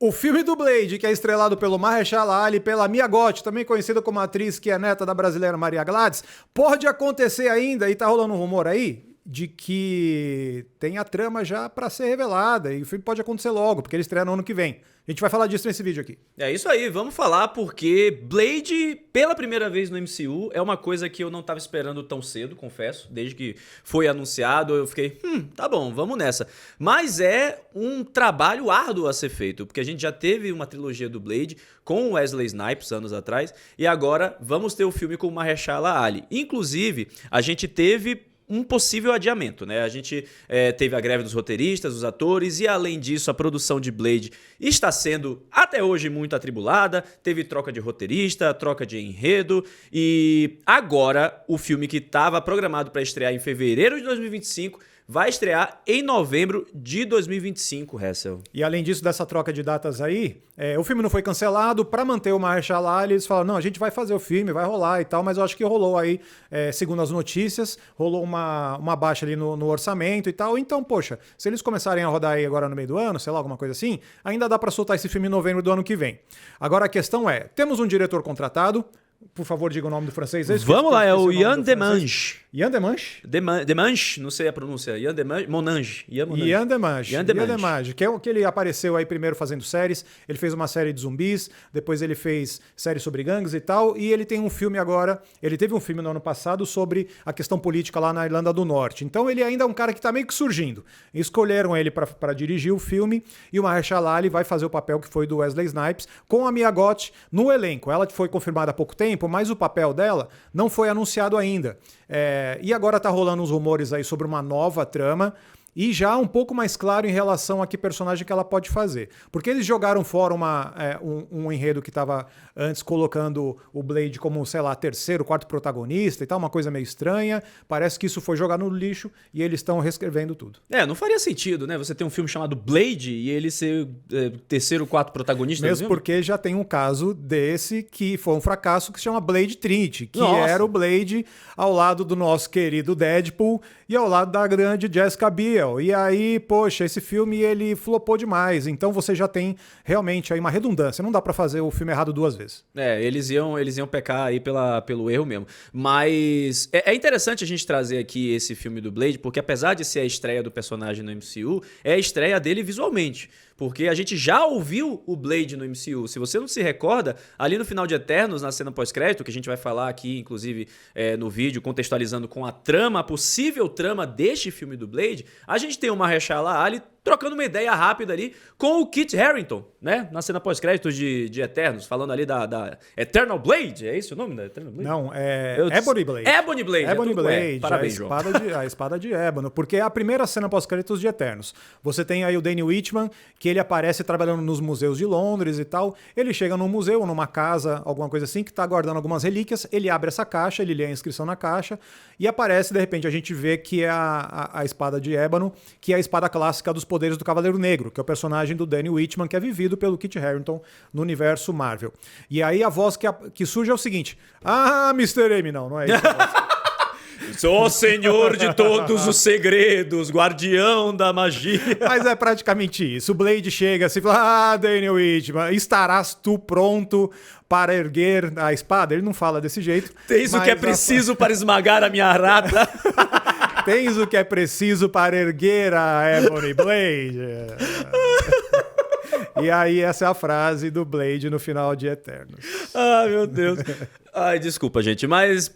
O filme do Blade, que é estrelado pelo Mahershala Ali, pela Mia Goth, também conhecida como atriz que é neta da brasileira Maria Gladys, pode acontecer ainda, e tá rolando um rumor aí, de que tem a trama já pra ser revelada, e o filme pode acontecer logo, porque ele estreia no ano que vem. A gente vai falar disso nesse vídeo aqui. É isso aí, vamos falar porque Blade, pela primeira vez no MCU, é uma coisa que eu não tava esperando tão cedo, confesso. Desde que foi anunciado, eu fiquei, tá bom, vamos nessa. Mas é um trabalho árduo a ser feito, porque a gente já teve uma trilogia do Blade com Wesley Snipes anos atrás, e agora vamos ter o filme com o Mahershala Ali. Inclusive, a gente teve um possível adiamento, né? A gente teve a greve dos roteiristas, dos atores, e além disso a produção de Blade está sendo até hoje muito atribulada, teve troca de roteirista, troca de enredo, e agora o filme que estava programado para estrear em fevereiro de 2025 vai estrear em novembro de 2025, Hessel. E além disso, dessa troca de datas aí, o filme não foi cancelado. Para manter o Mahershala Ali, eles falaram, não, a gente vai fazer o filme, vai rolar e tal, mas eu acho que rolou aí, segundo as notícias, rolou uma baixa ali no orçamento e tal. Então, poxa, se eles começarem a rodar aí agora no meio do ano, sei lá, alguma coisa assim, ainda dá para soltar esse filme em novembro do ano que vem. Agora a questão é, temos um diretor contratado. Por favor, diga o nome do francês. Vamos lá, é o Yann Demange. Yann Demange? Demange, não sei a pronúncia. Yann Demange, Monange. Yann Demange, que é o que ele apareceu aí primeiro fazendo séries. Ele fez uma série de zumbis, depois ele fez série sobre gangues e tal, e ele tem um filme agora, ele teve um filme no ano passado sobre a questão política lá na Irlanda do Norte. Então ele ainda é um cara que tá meio que surgindo. Escolheram ele para dirigir o filme, e o Mahershala Ali vai fazer o papel que foi do Wesley Snipes, com a Mia Goth no elenco. Ela foi confirmada há pouco tempo, mas o papel dela não foi anunciado ainda. E agora tá rolando uns rumores aí sobre uma nova trama, e já um pouco mais claro em relação a que personagem que ela pode fazer. Porque eles jogaram fora um enredo que estava antes colocando o Blade como, sei lá, terceiro, quarto protagonista e tal, uma coisa meio estranha. Parece que isso foi jogado no lixo e eles estão reescrevendo tudo. Não faria sentido, né? Você ter um filme chamado Blade e ele ser terceiro, quarto protagonista. Mesmo porque já tem um caso desse que foi um fracasso que se chama Blade Trinity, que era o Blade ao lado do nosso querido Deadpool e ao lado da grande Jessica Biel. E aí, poxa, esse filme ele flopou demais. Então você já tem realmente aí uma redundância. Não dá pra fazer o filme errado duas vezes. Eles iam pecar aí pelo erro mesmo. Mas é interessante a gente trazer aqui esse filme do Blade, porque apesar de ser a estreia do personagem no MCU, é a estreia dele visualmente. Porque a gente já ouviu o Blade no MCU. Se você não se recorda, ali no final de Eternos, na cena pós-crédito, que a gente vai falar aqui, inclusive, no vídeo, contextualizando com a trama, a possível trama deste filme do Blade, a gente tem o Mahershala Ali trocando uma ideia rápida ali com o Kit Harington, né? Na cena pós-créditos de Eternos, falando ali da Eternal Blade, é esse o nome da Eternal Blade? Não, Ebony Blade. Ebony Blade. Ebony Blade, parabéns, João. A espada de ébano, porque é a primeira cena pós-créditos de Eternos. Você tem aí o Danny Whitman, que ele aparece trabalhando nos museus de Londres e tal. Ele chega num museu, numa casa, alguma coisa assim, que tá guardando algumas relíquias. Ele abre essa caixa, ele lê a inscrição na caixa e aparece, de repente, a gente vê que é a espada de ébano, que é a espada clássica dos poderes do Cavaleiro Negro, que é o personagem do Danny Whitman, que é vivido pelo Kit Harington no universo Marvel. E aí a voz que surge é o seguinte: Mr. M, não é isso. Sou senhor de todos os segredos, guardião da magia. Mas é praticamente isso. O Blade chega assim e fala: Danny Whitman, estarás tu pronto para erguer a espada? Ele não fala desse jeito. Tens o que é preciso para esmagar a minha rata. Tens o que é preciso para erguer a Ebony Blade. E aí essa é a frase do Blade no final de Eternos. Meu Deus. Desculpa, gente. Mas,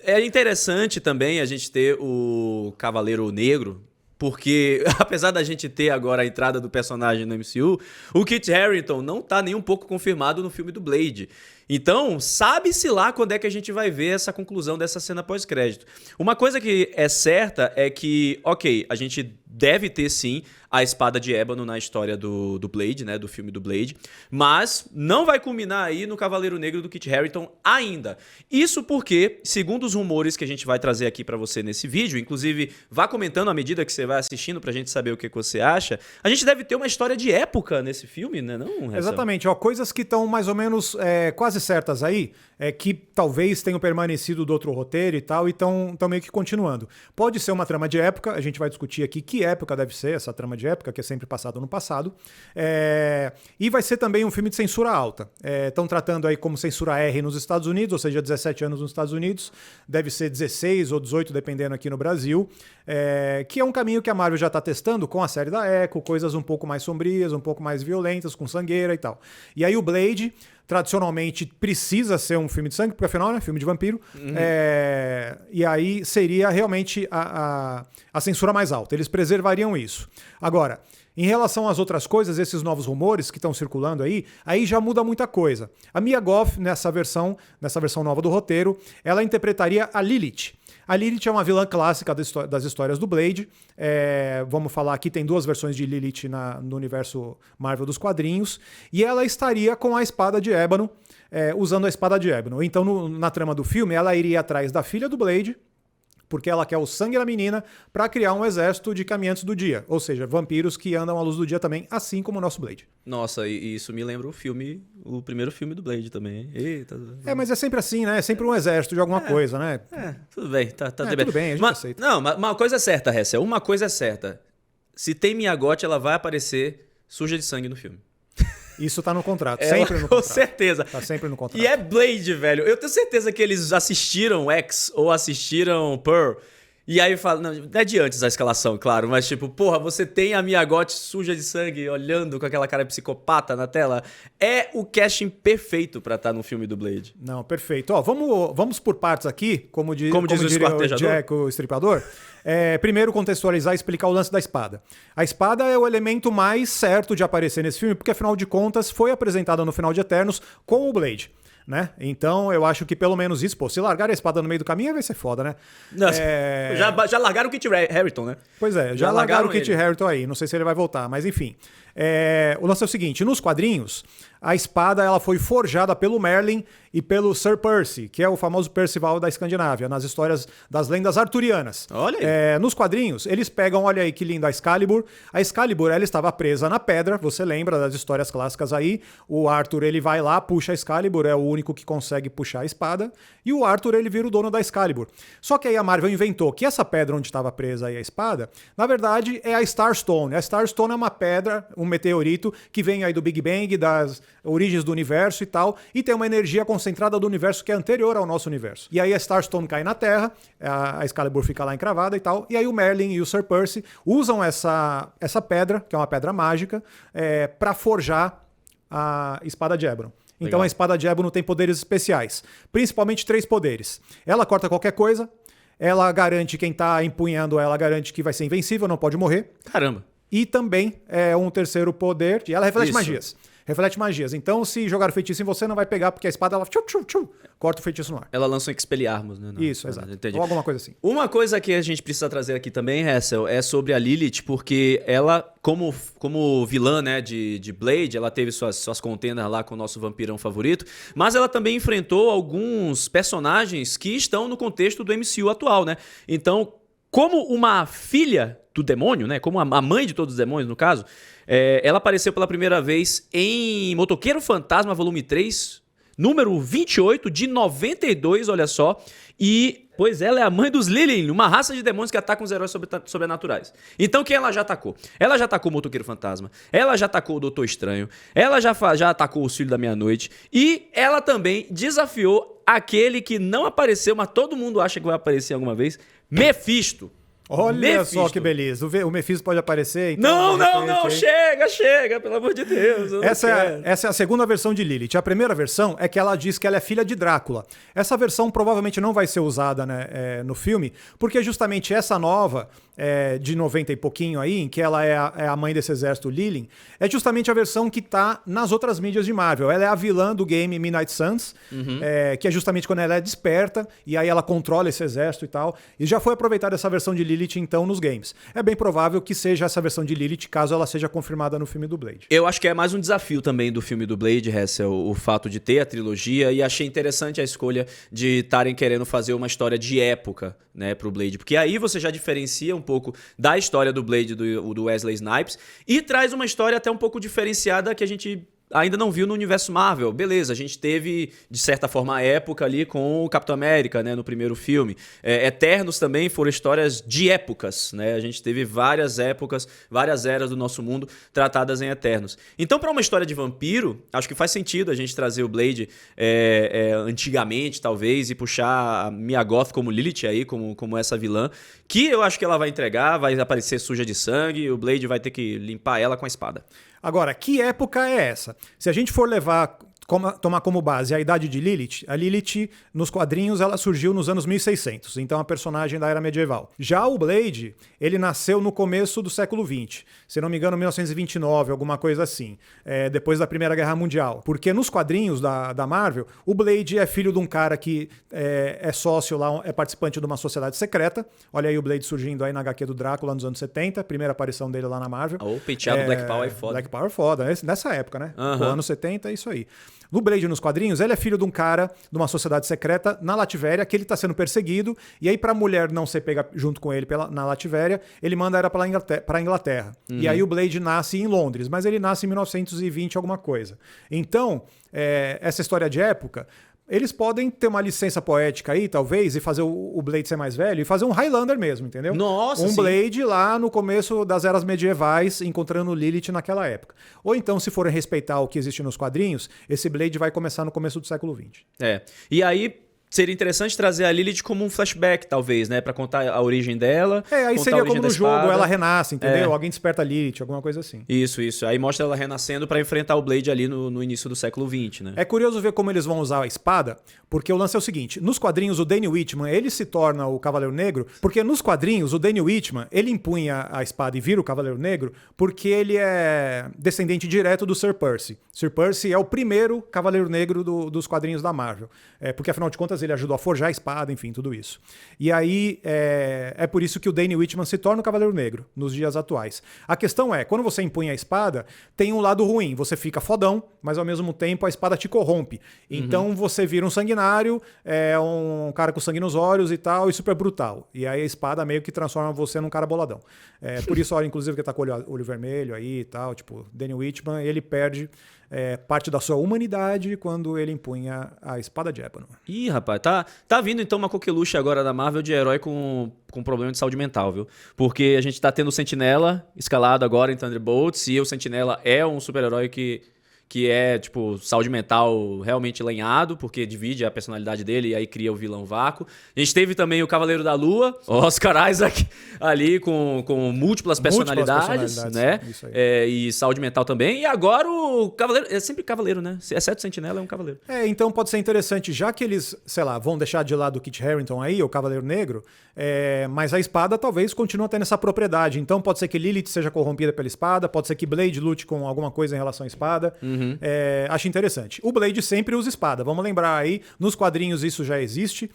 é interessante também a gente ter o Cavaleiro Negro, porque apesar da gente ter agora a entrada do personagem no MCU, o Kit Harington não tá nem um pouco confirmado no filme do Blade. Então, sabe-se lá quando é que a gente vai ver essa conclusão dessa cena pós-crédito. Uma coisa que é certa é que, a gente deve ter sim a espada de ébano na história do Blade, né, do filme do Blade, mas não vai culminar aí no Cavaleiro Negro do Kit Harington ainda. Isso porque, segundo os rumores que a gente vai trazer aqui pra você nesse vídeo, inclusive vá comentando à medida que você vai assistindo pra gente saber o que você acha, a gente deve ter uma história de época nesse filme, né, não? Exatamente, coisas que estão mais ou menos quase quase certas aí, que talvez tenham permanecido do outro roteiro e tal, e estão meio que continuando. Pode ser uma trama de época, a gente vai discutir aqui que época deve ser essa trama de época, que é sempre passado no passado. E vai ser também um filme de censura alta. Estão tratando aí como censura R nos Estados Unidos, ou seja, 17 anos nos Estados Unidos, deve ser 16 ou 18, dependendo aqui no Brasil, que é um caminho que a Marvel já está testando com a série da Echo, coisas um pouco mais sombrias, um pouco mais violentas, com sangueira e tal. E aí o Blade, tradicionalmente, precisa ser um filme de sangue, porque afinal, né, filme de vampiro. E aí seria realmente a censura mais alta. Eles preservariam isso. Agora, em relação às outras coisas, esses novos rumores que estão circulando aí já muda muita coisa. A Mia Goth, nessa versão nova do roteiro, ela interpretaria a Lilith. A Lilith é uma vilã clássica das histórias do Blade. Vamos falar aqui, tem 2 versões de Lilith no universo Marvel dos quadrinhos. E ela estaria com a espada de ébano, usando a espada de ébano. Então, na trama do filme, ela iria atrás da filha do Blade, porque ela quer o sangue da menina para criar um exército de caminhantes do dia. Ou seja, vampiros que andam à luz do dia também, assim como o nosso Blade. Nossa, e isso me lembra o primeiro filme do Blade também. Eita. Mas é sempre assim, né? É sempre um exército de alguma coisa, né? Tudo bem, tá tudo bem, a gente aceita. Não, mas uma coisa é certa, Hessel, uma coisa é certa. Se tem Mia Goth, ela vai aparecer suja de sangue no filme. Isso tá no contrato, sempre no contrato. Com certeza. Tá sempre no contrato. E é Blade, velho. Eu tenho certeza que eles assistiram X ou assistiram Pearl. E aí fala, não é de antes a escalação, claro, mas tipo, porra, você tem a Mia Goth suja de sangue, olhando com aquela cara psicopata na tela. É o casting perfeito pra estar no filme do Blade. Não, perfeito. Ó, vamos por partes aqui, como diz o Jack, o estripador. Primeiro, contextualizar e explicar o lance da espada. A espada é o elemento mais certo de aparecer nesse filme, porque afinal de contas foi apresentada no final de Eternos com o Blade. Né? Então eu acho que pelo menos isso, se largar a espada no meio do caminho vai ser foda, né? Já largaram o Kit Harington, né? Pois é, já largaram o Kit Harington aí, não sei se ele vai voltar, mas enfim. O lance é o seguinte, nos quadrinhos, a espada ela foi forjada pelo Merlin e pelo Sir Percy, que é o famoso Percival da Escandinávia, nas histórias das lendas arturianas. Olha aí. Nos quadrinhos, eles pegam, olha aí que linda, a Excalibur. A Excalibur, ela estava presa na pedra, você lembra das histórias clássicas aí. O Arthur, ele vai lá, puxa a Excalibur, é o único que consegue puxar a espada. E o Arthur, ele vira o dono da Excalibur. Só que aí a Marvel inventou que essa pedra onde estava presa aí a espada, na verdade, é a Starstone. A Starstone é uma pedra, um meteorito, que vem aí do Big Bang, das origens do universo e tal, e tem uma energia concentrada do universo que é anterior ao nosso universo. E aí a Starstone cai na Terra, a Excalibur fica lá encravada e tal, e aí o Merlin e o Sir Percy usam essa pedra, que é uma pedra mágica, para forjar a espada de ébano. Então Legal. A espada de ébano tem poderes especiais, principalmente 3 poderes. Ela corta qualquer coisa, ela garante, quem tá empunhando ela garante que vai ser invencível, não pode morrer. Caramba. E também é um terceiro poder, e ela reflete Isso. magias. Reflete magias. Então, se jogar o feitiço em você, não vai pegar, porque a espada, ela corta o feitiço no ar. Ela lança um Expelliarmus, né? Isso, exato. Entendi. Ou alguma coisa assim. Uma coisa que a gente precisa trazer aqui também, Hessel, é sobre a Lilith, porque ela, como vilã, né, de Blade, ela teve suas contendas lá com o nosso vampirão favorito, mas ela também enfrentou alguns personagens que estão no contexto do MCU atual, né? Então, como uma filha do demônio, né? Como a mãe de todos os demônios, no caso, ela apareceu pela primeira vez em Motoqueiro Fantasma, volume 3, número 28 de 92, olha só. E, pois ela é a mãe dos Lilin, uma raça de demônios que atacam os heróis sobrenaturais. Então, quem ela já atacou? Ela já atacou o Motoqueiro Fantasma, ela já atacou o Doutor Estranho, ela já atacou o Filho da Meia-Noite, e ela também desafiou aquele que não apareceu, mas todo mundo acha que vai aparecer alguma vez, Mephisto. Olha só que beleza. O Mephisto pode aparecer. Então, não, chega, pelo amor de Deus. Essa é a segunda versão de Lilith. A primeira versão é que ela diz que ela é filha de Drácula. Essa versão provavelmente não vai ser usada, né, no filme, porque justamente essa nova, de 90 e pouquinho aí, em que ela é a mãe desse exército Lilin, é justamente a versão que tá nas outras mídias de Marvel. Ela é a vilã do game Midnight Suns, que é justamente quando ela é desperta, e aí ela controla esse exército e tal. E já foi aproveitada essa versão de Lilith, então, nos games. É bem provável que seja essa versão de Lilith, caso ela seja confirmada no filme do Blade. Eu acho que é mais um desafio também do filme do Blade, Hessel, o fato de ter a trilogia, e achei interessante a escolha de estarem querendo fazer uma história de época, né, pro Blade, porque aí você já diferencia um pouco da história do Blade do Wesley Snipes e traz uma história até um pouco diferenciada que a gente ainda não viu no universo Marvel. Beleza, a gente teve, de certa forma, a época ali com o Capitão América, né, no primeiro filme. Eternos também foram histórias de épocas, né? A gente teve várias épocas, várias eras do nosso mundo tratadas em Eternos. Então, para uma história de vampiro, acho que faz sentido a gente trazer o Blade antigamente, talvez, e puxar a Mia Goth como Lilith aí, como essa vilã, que eu acho que ela vai entregar, vai aparecer suja de sangue, e o Blade vai ter que limpar ela com a espada. Agora, que época é essa? Se a gente for tomar como base a idade de Lilith, a Lilith, nos quadrinhos, ela surgiu nos anos 1600, então a personagem da Era Medieval. Já o Blade, ele nasceu no começo do século XX, se não me engano, 1929, alguma coisa assim, depois da Primeira Guerra Mundial. Porque nos quadrinhos da Marvel, o Blade é filho de um cara que é sócio lá, é participante de uma sociedade secreta. Olha aí o Blade surgindo aí na HQ do Drácula nos anos 70, primeira aparição dele lá na Marvel. O penteado Black Power é foda. Black Power foda, nessa época, né? Uhum. Anos 70, é isso aí. No Blade, nos quadrinhos, ele é filho de um cara de uma sociedade secreta na Latvéria, que ele tá sendo perseguido, e aí pra mulher não ser pega junto com ele na Latvéria, ele manda ela pra Inglaterra. Uhum. E aí o Blade nasce em Londres, mas ele nasce em 1920 alguma coisa. Então, essa história de época, eles podem ter uma licença poética aí, talvez, e fazer o Blade ser mais velho, e fazer um Highlander mesmo, entendeu? Nossa, um sim. Blade lá no começo das eras medievais, encontrando Lilith naquela época. Ou então, se forem respeitar o que existe nos quadrinhos, esse Blade vai começar no começo do século XX. E aí seria interessante trazer a Lilith como um flashback, talvez, né? Pra contar a origem dela. Aí seria como no jogo, ela renasce, entendeu? Alguém desperta a Lilith, alguma coisa assim. Isso. Aí mostra ela renascendo pra enfrentar o Blade ali no início do século XX, né? É curioso ver como eles vão usar a espada, porque o lance é o seguinte, nos quadrinhos o Danny Whitman, ele se torna o Cavaleiro Negro, porque nos quadrinhos o Danny Whitman, ele empunha a espada e vira o Cavaleiro Negro, porque ele é descendente direto do Sir Percy. Sir Percy é o primeiro Cavaleiro Negro dos quadrinhos da Marvel. Porque afinal de contas ele ajudou a forjar a espada, enfim, tudo isso. E aí é por isso que o Danny Whitman se torna o Cavaleiro Negro nos dias atuais. A questão é, quando você empunha a espada, tem um lado ruim, você fica fodão, mas ao mesmo tempo a espada te corrompe. Então você vira um sanguinário, um cara com sangue nos olhos e tal, e super brutal. E aí a espada meio que transforma você num cara boladão. Por isso, olha, inclusive, que ele tá com o olho vermelho aí e tal, tipo, Danny Whitman, ele perde parte da sua humanidade quando ele empunha a espada de ébano. Ih, rapaz, tá vindo então uma coqueluche agora da Marvel de herói com problema de saúde mental, viu? Porque a gente tá tendo o Sentinela escalado agora em Thunderbolts, e o Sentinela é um super-herói que é, tipo, saúde mental realmente lenhado, porque divide a personalidade dele e aí cria o vilão vácuo. A gente teve também o Cavaleiro da Lua, Oscar Isaac, ali com múltiplas personalidades, né? E saúde mental também. E agora o Cavaleiro, é sempre Cavaleiro, né? Exceto o Sentinela, é um Cavaleiro. Então pode ser interessante, já que eles, sei lá, vão deixar de lado o Kit Harington aí, o Cavaleiro Negro, mas a espada talvez continue tendo essa propriedade. Então pode ser que Lilith seja corrompida pela espada, pode ser que Blade lute com alguma coisa em relação à espada. Acho interessante. O Blade sempre usa espada. Vamos lembrar aí, nos quadrinhos isso já existe.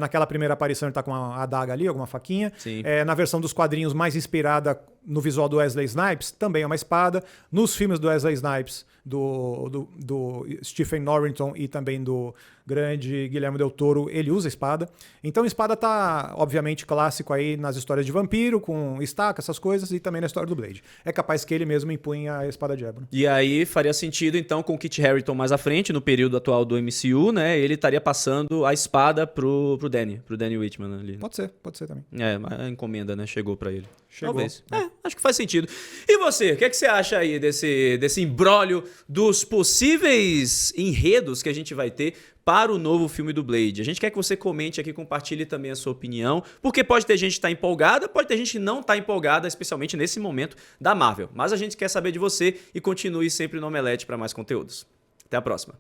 Naquela primeira aparição ele tá com uma adaga ali, alguma faquinha. Na versão dos quadrinhos mais inspirada no visual do Wesley Snipes, também é uma espada. Nos filmes do Wesley Snipes, do Stephen Norrington e também do grande Guilherme Del Toro, ele usa espada. Então espada tá, obviamente, clássico aí nas histórias de vampiro, com estaca, essas coisas, e também na história do Blade. É capaz que ele mesmo impunha a espada de ébano. E aí faria sentido, então, com o Kit Harington mais à frente, no período atual do MCU, né? Ele estaria passando a espada pro Danny Whitman ali. Pode ser também. A encomenda, né? Chegou pra ele. Chegou. Talvez. Acho que faz sentido. E você, o que você acha aí desse imbróglio dos possíveis enredos que a gente vai ter para o novo filme do Blade? A gente quer que você comente aqui, compartilhe também a sua opinião, porque pode ter gente que está empolgada, pode ter gente que não está empolgada, especialmente nesse momento da Marvel. Mas a gente quer saber de você e continue sempre no Omelete para mais conteúdos. Até a próxima.